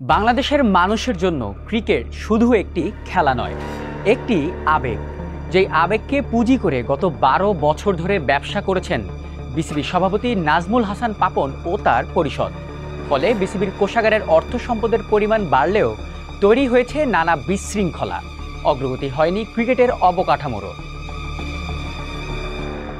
বাংলাদেশের মানুষের জন্য ক্রিকেট শুধু একটি খেলা নয়, একটি আবেগ। যেই আবেগকে পুঁজি করে গত ১২ বছর ধরে ব্যবসা করেছেন বিসিবি সভাপতি নাজমুল হাসান পাপন ও তার পরিষদ। ফলে বিসিবির কোষাগারের অর্থ সম্পদের পরিমাণ বাড়লেও তৈরি হয়েছে নানা বিশৃঙ্খলা। অগ্রগতি হয়নি ক্রিকেটের অবকাঠামোরও।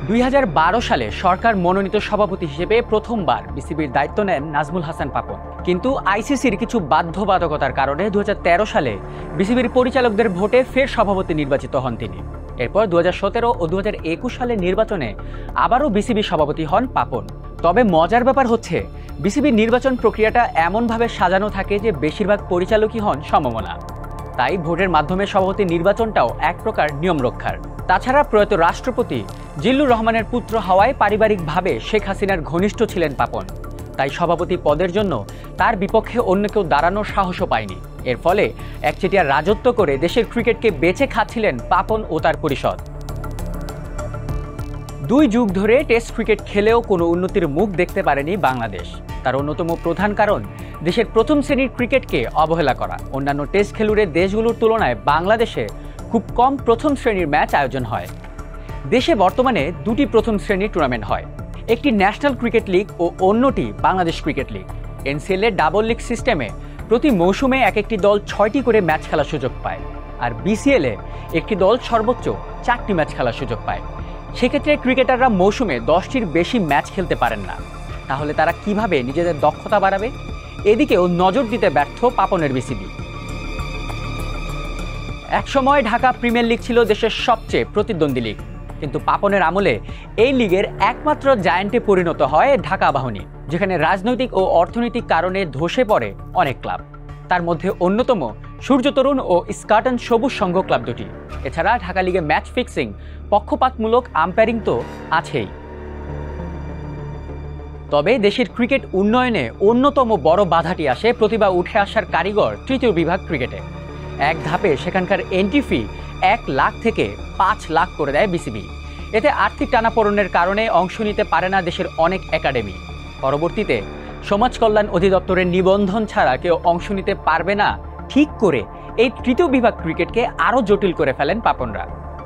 ২০১২ সালে সরকার মনোনীত সভাপতি হিসেবে প্রথমবার বিসিবির দায়িত্ব নেন নাজমুল হাসান পাপন। কিন্তু আইসিসির কিছু বাধ্যবাধকতার কারণে ২০১৩ সালে বিসিবির পরিচালকদের ভোটে ফের সভাপতি নির্বাচিত হন তিনি। এরপর ২০১৭ ও ২০২১ সালের নির্বাচনে আবারও বিসিবি সভাপতি হন পাপন। তবে মজার ব্যাপার হচ্ছে, বিসিবির নির্বাচন প্রক্রিয়াটা এমনভাবে সাজানো থাকে যে বেশিরভাগ পরিচালকই হন সমমনা। তাই ভোটের মাধ্যমে সভাপতি নির্বাচনটাও এক প্রকার নিয়ম রক্ষার। তাছাড়া প্রয়াত রাষ্ট্রপতি জিল্লুর রহমানের পুত্র হওয়ায় পারিবারিকভাবে শেখ হাসিনার ঘনিষ্ঠ ছিলেন পাপন। তাই সভাপতি পদের জন্য তার বিপক্ষে অন্য কেউ দাঁড়ানোর সাহসও পায়নি। এর ফলে একচেটিয়া রাজত্ব করে দেশের ক্রিকেটকে বেঁচে খাচ্ছিলেন পাপন ও তার পরিষদ। ২ যুগ ধরে টেস্ট ক্রিকেট খেলেও কোনো উন্নতির মুখ দেখতে পারেনি বাংলাদেশ। তার অন্যতম প্রধান কারণ দেশের প্রথম শ্রেণীর ক্রিকেটকে অবহেলা করা। অন্যান্য টেস্ট খেলুড়ে দেশগুলোর তুলনায় বাংলাদেশে খুব কম প্রথম শ্রেণীর ম্যাচ আয়োজন হয়। দেশে বর্তমানে 2টি প্রথম শ্রেণীর টুর্নামেন্ট হয়, একটি ন্যাশনাল ক্রিকেট লিগ ও অন্যটি বাংলাদেশ ক্রিকেট লিগ। এনসিএল এর ডাবল লিগ সিস্টেমে প্রতি মৌসুমে এক একটি দল 6টি করে ম্যাচ খেলার সুযোগ পায়, আর বিসিএল এ একটি দল সর্বোচ্চ 4টি ম্যাচ খেলার সুযোগ পায়। সেক্ষেত্রে ক্রিকেটাররা মৌসুমে 10টির বেশি ম্যাচ খেলতে পারেন না। তাহলে তারা কিভাবে নিজেদের দক্ষতা বাড়াবে? এদিকেও নজর দিতে ব্যর্থ পাপনের বিসিবি। একসময় ঢাকা প্রিমিয়ার লিগ ছিল দেশের সবচেয়ে প্রতিদ্বন্দ্বী লিগ, কিন্তু পাপনের আমলে এই লিগের একমাত্র জায়ান্টে পরিণত হয় ঢাকা আবাহনী, যেখানে রাজনৈতিক ও অর্থনৈতিক কারণে ধসে পড়ে অনেক ক্লাব। তার মধ্যে অন্যতম সূর্য তরুণ ও স্কাটন সবুজ সংঘ ক্লাব দুটি। এছাড়া ঢাকা লিগে ম্যাচ ফিক্সিং, পক্ষপাতমূলক আম্পায়ারিং তো আছেই। তবে দেশের ক্রিকেট উন্নয়নে অন্যতম বড় বাধাটি আসে প্রতিভা উঠে আসার কারিগর তৃতীয় বিভাগ ক্রিকেটে। এক ধাপে সেখানকার এন্ট্রি ফি 1 লাখ থেকে 5 লাখ করে দেয় বিসিবি। এতে আর্থিক টানাপোড়েনের কারণে অংশ নিতে পারে না দেশের অনেক একাডেমি। পরবর্তীতে সমাজ কল্যাণ অধিদপ্তরের নিবন্ধন ছাড়া কেউ অংশ নিতে পারবে না ঠিক করে এই তৃতীয় বিভাগ ক্রিকেটকে আরও জটিল করে ফেলেন পাপনরা।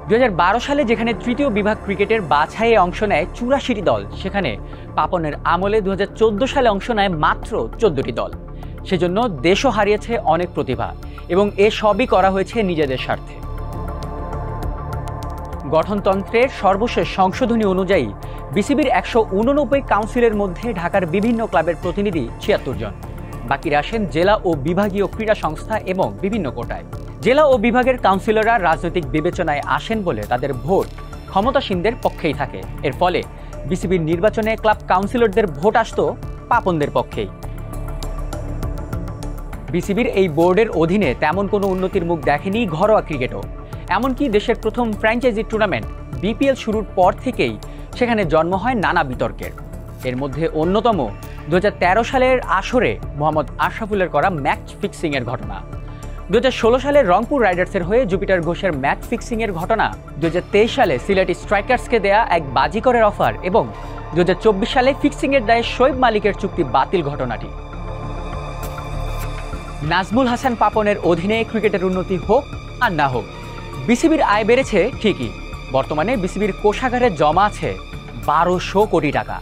২০১২ সালে যেখানে তৃতীয় বিভাগ ক্রিকেটের বাছাইয়ে অংশ নেয় ৮৪টি দল, সেখানে পাপনের আমলে ২০১৪ সালে অংশ নেয় মাত্র 14টি দল। সেজন্য দেশও হারিয়েছে অনেক প্রতিভা, এবং এ সবই করা হয়েছে নিজেদের স্বার্থে। গঠনতন্ত্রের সর্বশেষ সংশোধনী অনুযায়ী বিসিবির ১৮৯ কাউন্সিলের মধ্যে ঢাকার বিভিন্ন ক্লাবের প্রতিনিধি ৭৬ জন। বাকিরা আসেন জেলা ও বিভাগীয় ক্রীড়া সংস্থা এবং বিভিন্ন কোটায়। জেলা ও বিভাগের কাউন্সিলররা রাজনৈতিক বিবেচনায় আসেন বলে তাদের ভোট ক্ষমতাসীনদের পক্ষেই থাকে। এর ফলে বিসিবির নির্বাচনে ক্লাব কাউন্সিলরদের ভোট আসত পাপনদের পক্ষেই। বিসিবির এই বোর্ডের অধীনে তেমন কোনো উন্নতির মুখ দেখেনি ঘরোয়া ক্রিকেটও। এমনকি দেশের প্রথম ফ্র্যাঞ্চাইজি টুর্নামেন্ট বিপিএল শুরুর পর থেকেই সেখানে জন্ম হয় নানা বিতর্কের। এর মধ্যে অন্যতম ২০১৩ সালের আসরে মোহাম্মদ আশরাফুলের করা ম্যাচ ফিক্সিংয়ের ঘটনা, ২০১৬ সালে রংপুর রাইডার্সের হয়ে জুপিটার ঘোষের ম্যাচ ফিক্সিংয়ের ঘটনা, ২০২৩ সালে সিলেটি স্ট্রাইকার্সকে দেয়া এক বাজিকরের অফার এবং ২০২৪ সালে ফিক্সিংয়ের দায়ে শোয়েব মালিকের চুক্তি বাতিল ঘটনাটি। নাজমুল হাসান পাপনের অধীনে ক্রিকেটের উন্নতি হোক আর না হোক, বিসিবির আয় বেড়েছে ঠিকই। বর্তমানে বিসিবির কোষাগারে জমা আছে ১২০০ কোটি টাকা।